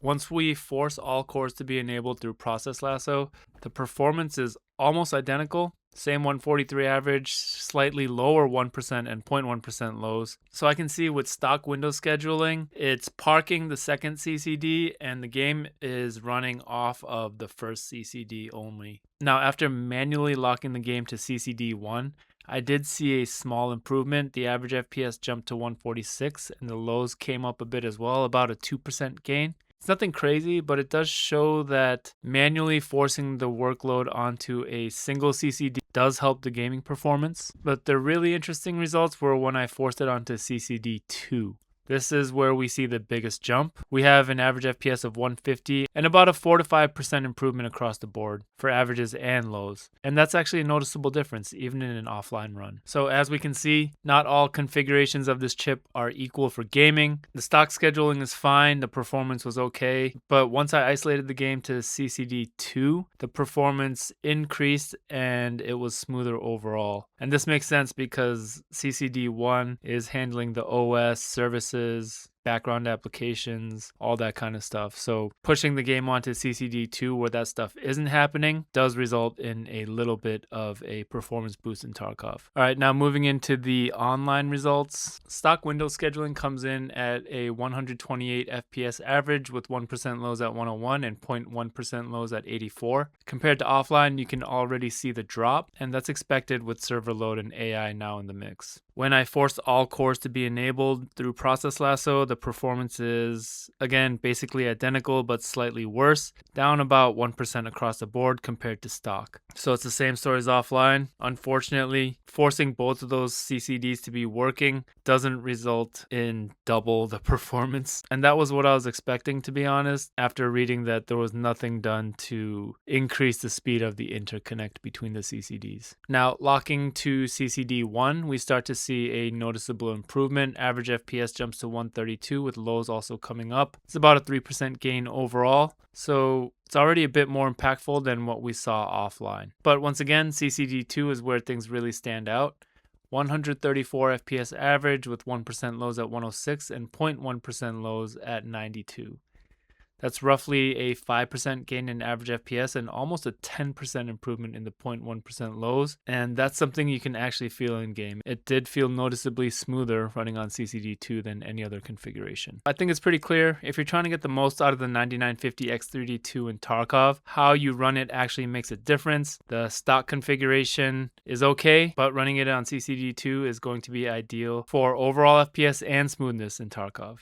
Once we force all cores to be enabled through Process Lasso, the performance is almost identical. Same 143 average, slightly lower 1% and 0.1% lows. So I can see with stock window scheduling, it's parking the second CCD and the game is running off of the first CCD only. Now, after manually locking the game to CCD 1, I did see a small improvement. The average FPS jumped to 146 and the lows came up a bit as well, about a 2% gain. It's nothing crazy, but it does show that manually forcing the workload onto a single CCD does help the gaming performance. But the really interesting results were when I forced it onto CCD 2. This is where we see the biggest jump. We have an average FPS of 150 and about a 4 to 5% improvement across the board for averages and lows. And that's actually a noticeable difference even in an offline run. So as we can see, not all configurations of this chip are equal for gaming. The stock scheduling is fine, the performance was okay, but once I isolated the game to CCD2, the performance increased and it was smoother overall. And this makes sense because CCD1 is handling the OS, services, background applications, all that kind of stuff. So pushing the game onto CCD2 where that stuff isn't happening does result in a little bit of a performance boost in Tarkov. All right, now moving into the online results. Stock window scheduling comes in at a 128 FPS average with 1% lows at 101 and 0.1% lows at 84. Compared to offline, you can already see the drop, and that's expected with server load and AI now in the mix. When I forced all cores to be enabled through Process Lasso, the performance is, again, basically identical but slightly worse, down about 1% across the board compared to stock. So it's the same story as offline. Unfortunately, forcing both of those CCDs to be working doesn't result in double the performance. And that was what I was expecting, to be honest, after reading that there was nothing done to increase the speed of the interconnect between the CCDs. Now, locking to CCD 1, we start to see a noticeable improvement. Average FPS jumps to 132 with lows also coming up. It's about a 3% gain overall. So it's already a bit more impactful than what we saw offline. But once again, CCD2 is where things really stand out. 134 FPS average with 1% lows at 106 and 0.1% lows at 92. That's roughly a 5% gain in average FPS and almost a 10% improvement in the 0.1% lows. And that's something you can actually feel in game. It did feel noticeably smoother running on CCD2 than any other configuration. I think it's pretty clear if you're trying to get the most out of the 9950 X3D2 in Tarkov, how you run it actually makes a difference. The stock configuration is okay, but running it on CCD2 is going to be ideal for overall FPS and smoothness in Tarkov.